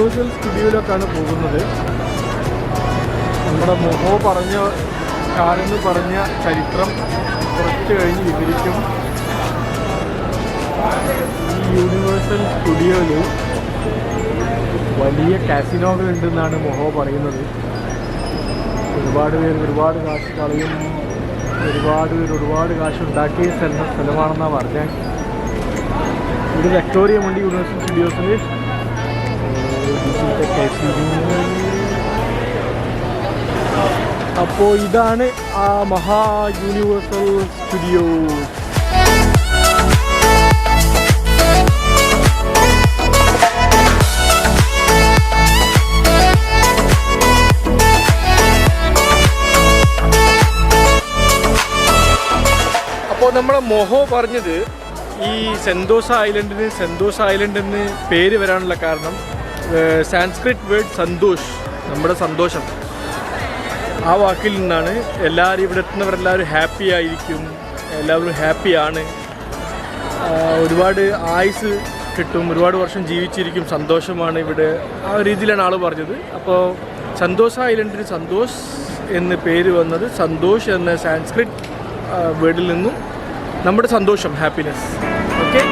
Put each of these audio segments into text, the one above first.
Universal സ്റ്റുഡിയോയിലേക്കാണ് പോകുന്നത്. നമ്മുടെ മൊഹോ കാരെന്ന് പറഞ്ഞ ചരിത്രം കുറച്ച് കഴിഞ്ഞ് വിവരിക്കും. ഈ യൂണിവേഴ്സൽ സ്റ്റുഡിയോയിൽ വലിയ കാസിനോകൾ ഉണ്ടെന്നാണ് മൊഹോ പറയുന്നത്. ഒരുപാട് പേര് ഒരുപാട് കാശ് കളയും, ഒരുപാട് കാശ് ഉണ്ടാക്കിയ സ്ഥലമാണെന്നാണ് പറഞ്ഞത്. ഇവിടെ വിക്ടോറിയ ഉണ്ട് യൂണിവേഴ്സൽ സ്റ്റുഡിയോസിൽ. അപ്പോൾ ഇതാണ് ആ മഹാ യൂണിവേഴ്സൽ സ്റ്റുഡിയോസ്. അപ്പോൾ നമ്മളെ മൊഹോ പറഞ്ഞത് ഈ സെന്തോസ ഐലൻഡ് എന്ന് പേര് വരാനുള്ള കാരണം സാൻസ്ക്രിറ്റ് വേർഡ് സന്തോഷ്, നമ്മുടെ സന്തോഷം, ആ വാക്കിൽ നിന്നാണ്. എല്ലാവരും ഇവിടെ എത്തുന്നവരെല്ലാവരും ഹാപ്പി ആയിരിക്കും, എല്ലാവരും ഹാപ്പിയാണ്, ഒരുപാട് ആയുസ് കിട്ടും, ഒരുപാട് വർഷം ജീവിച്ചിരിക്കും, സന്തോഷമാണ് ഇവിടെ, ആ രീതിയിലാണ് ആൾ പറഞ്ഞത്. അപ്പോൾ സന്തോഷ ഐലൻഡിന് സന്തോഷ് എന്ന് പേര് വന്നത് സന്തോഷ് എന്ന സാൻസ്ക്രിറ്റ് വേർഡിൽ നിന്നും നമ്മുടെ സന്തോഷം, ഹാപ്പിനെസ്. ഓക്കെ,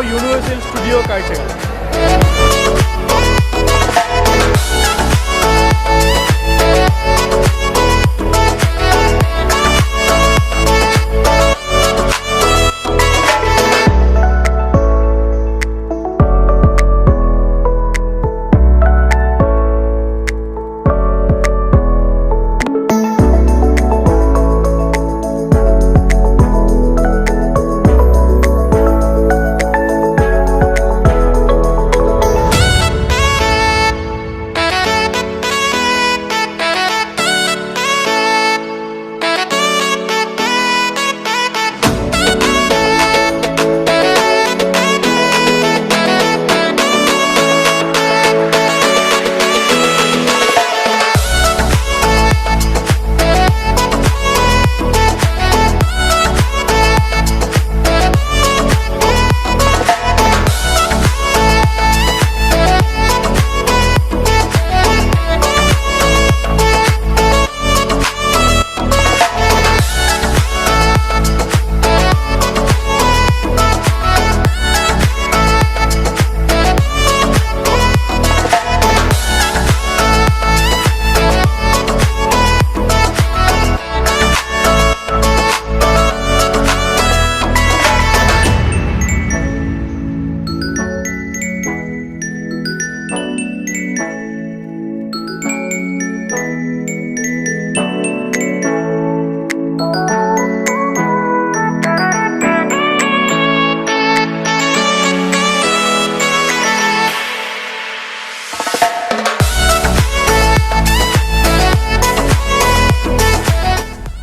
യൂണിവേഴ്സൽ സ്റ്റുഡിയോ കാഴ്ചകൾ.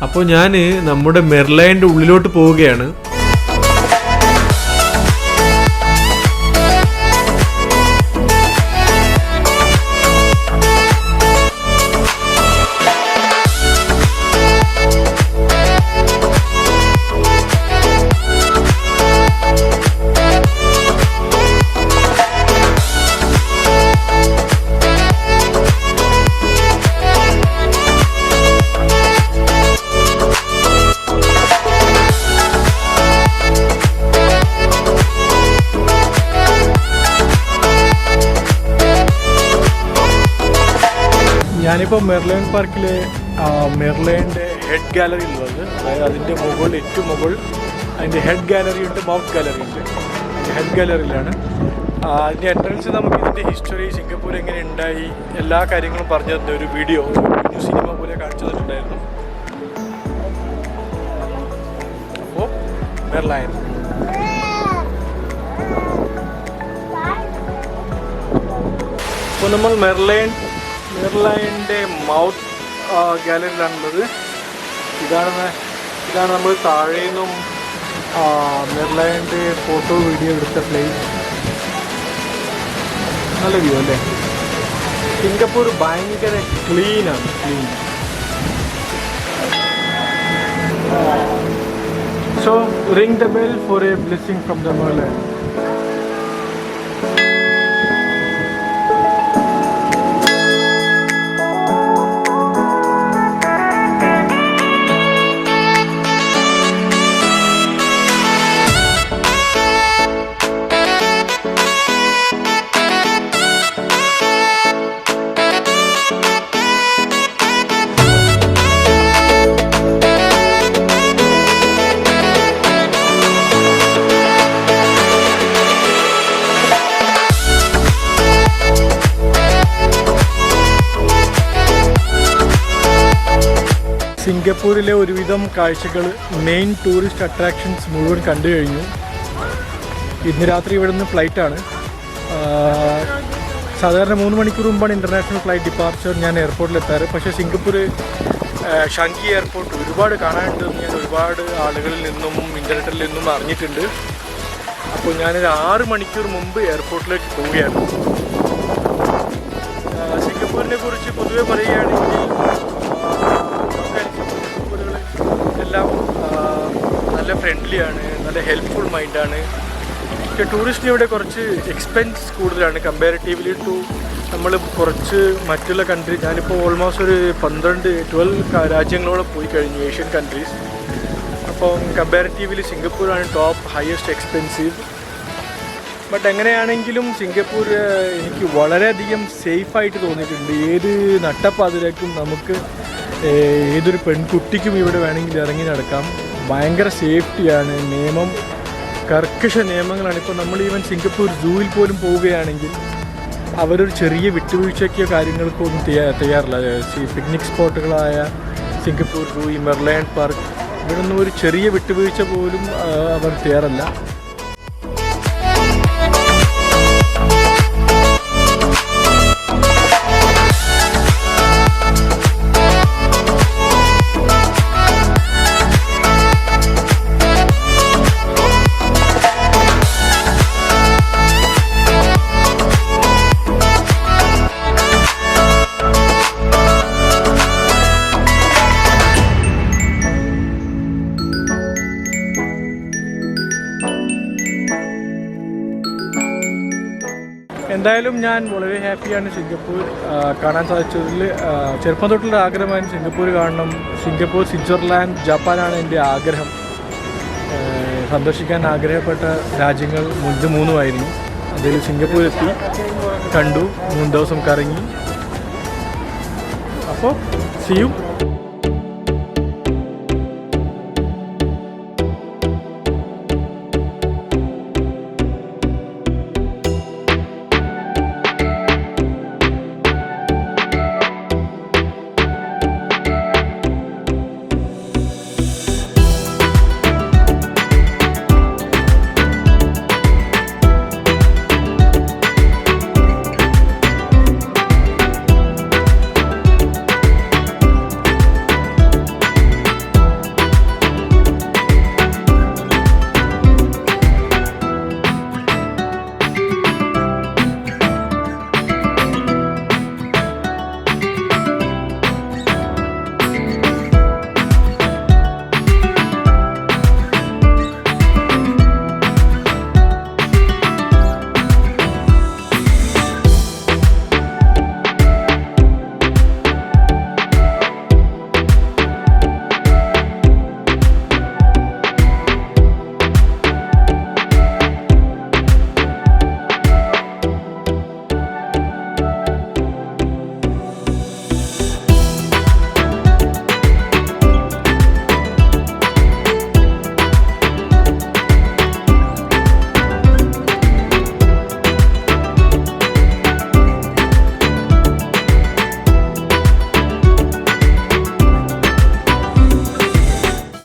അപ്പോൾ ഞാൻ നമ്മുടെ മെർലൈൻ്റെ ഉള്ളിലോട്ട് പോവുകയാണ്. ഞാനിപ്പോൾ മെർലിയൻ പാർക്കിലെ മെർലിയൻ്റെ ഹെഡ് ഗാലറി ഉള്ളത്, അതായത് അതിൻ്റെ ഏറ്റവും മുകളിൽ അതിൻ്റെ ഹെഡ് ഗാലറി ഉണ്ട്, മൗത്ത് ഗാലറി ഉണ്ട്. അതിൻ്റെ ഹെഡ് ഗാലറിയിലാണ്. അതിൻ്റെ എൻട്രൻസ് നമുക്ക് ഇതിൻ്റെ ഹിസ്റ്ററി, സിംഗപ്പൂർ എങ്ങനെ ഉണ്ടായി, എല്ലാ കാര്യങ്ങളും പറഞ്ഞു തന്ന ഒരു വീഡിയോ, ഒരു സിനിമ പോലെ കാണിച്ചു തന്നിട്ടുണ്ടായിരുന്നു. അപ്പോൾ മെർലൈൻ ഇപ്പോൾ നമ്മൾ മെർലൈൻ്റെ മൗത്ത് ഗാലറിയിലാണുള്ളത്. ഇതാണ് നമ്മൾ താഴെ നിന്നും മെർലൈൻ്റെ ഫോട്ടോ വീഡിയോ എടുത്ത പ്ലേസ്. നല്ല വ്യൂ അല്ലേ? സിംഗപ്പൂർ ഭയങ്കര ക്ലീനാണ്. So ring the bell for a blessing from the MERLION. സിംഗപ്പൂരിലെ ഒരുവിധം കാഴ്ചകൾ, മെയിൻ ടൂറിസ്റ്റ് അട്രാക്ഷൻസ് മുഴുവൻ കണ്ടു കഴിഞ്ഞു. ഇന്ന് രാത്രി ഇവിടെ നിന്ന് ഫ്ലൈറ്റാണ്. സാധാരണ 3 മണിക്കൂർ മുമ്പാണ് ഇൻ്റർനാഷണൽ ഫ്ലൈറ്റ് ഡിപ്പാർച്ചർ ഞാൻ എയർപോർട്ടിലെത്താറ്. പക്ഷേ സിംഗപ്പൂർ ഷാങ്കി എയർപോർട്ട് ഒരുപാട് കാണാനുണ്ടെന്ന് ഞാൻ ഒരുപാട് ആളുകളിൽ നിന്നും ഇൻ്റർനെറ്റിൽ നിന്നും അറിഞ്ഞിട്ടുണ്ട്. അപ്പോൾ ഞാനൊരു 6 മണിക്കൂർ മുമ്പ് എയർപോർട്ടിലേക്ക് പോവുകയാണ്. സിംഗപ്പൂരിനെ കുറിച്ച് പൊതുവെ പറയുകയാണെങ്കിൽ എല്ലാം നല്ല ഫ്രണ്ട്ലിയാണ്, നല്ല ഹെൽപ്ഫുൾ മൈൻഡാണ്. പക്ഷേ ടൂറിസ്റ്റിന് ഇവിടെ കുറച്ച് എക്സ്പെൻസ് കൂടുതലാണ് കമ്പാരിറ്റീവ്ലി ടു നമ്മൾ കുറച്ച് മറ്റുള്ള കൺട്രി. ഞാനിപ്പോൾ ഓൾമോസ്റ്റ് ഒരു 12 രാജ്യങ്ങളോളം പോയി കഴിഞ്ഞു, ഏഷ്യൻ കൺട്രീസ്. അപ്പം കമ്പാരിറ്റീവ്ലി സിംഗപ്പൂരാണ് ടോപ്പ് ഹയസ്റ്റ് എക്സ്പെൻസീവ്. ബട്ട് എങ്ങനെയാണെങ്കിലും സിംഗപ്പൂർ എനിക്ക് വളരെയധികം സേഫായിട്ട് തോന്നിയിട്ടുണ്ട്. ഏത് നട്ടപ്പാതിരേക്കും നമുക്ക് ഏതൊരു പെൺകുട്ടിക്കും ഇവിടെ വേണമെങ്കിൽ ഇറങ്ങി നടക്കാം. ഭയങ്കര സേഫ്റ്റിയാണ്, നിയമം കർക്കശ നിയമങ്ങളാണ്. ഇപ്പോൾ നമ്മൾ ഈവൻ സിംഗപ്പൂർ സൂവിൽ പോലും പോവുകയാണെങ്കിൽ അവരൊരു ചെറിയ വിട്ടുവീഴ്ചയ്ക്കോ കാര്യങ്ങൾക്കോ ഒന്നും തയ്യാറില്ല. പിക്നിക് സ്പോട്ടുകളായ സിംഗപ്പൂർ സൂ, ഈ മെർലൈൻ പാർക്ക്, ഇവിടെ ഒന്നും ഒരു ചെറിയ വിട്ടുവീഴ്ച പോലും അവർ തയ്യാറല്ല. എന്തായാലും ഞാൻ വളരെ ഹാപ്പിയാണ് സിംഗപ്പൂർ കാണാൻ സാധിച്ചതിൽ. ചെറുപ്പം തൊട്ടുള്ള ആഗ്രഹമായിരുന്നു സിംഗപ്പൂർ കാണണം. സിംഗപ്പൂർ, സ്വിറ്റ്സർലാൻഡ്, ജപ്പാനാണ് എൻ്റെ ആഗ്രഹം. സന്ദർശിക്കാൻ ആഗ്രഹപ്പെട്ട രാജ്യങ്ങൾ 3 അതിൽ സിംഗപ്പൂർ എത്തി, കണ്ടു, 3 ദിവസം കറങ്ങി. അപ്പോൾ see you.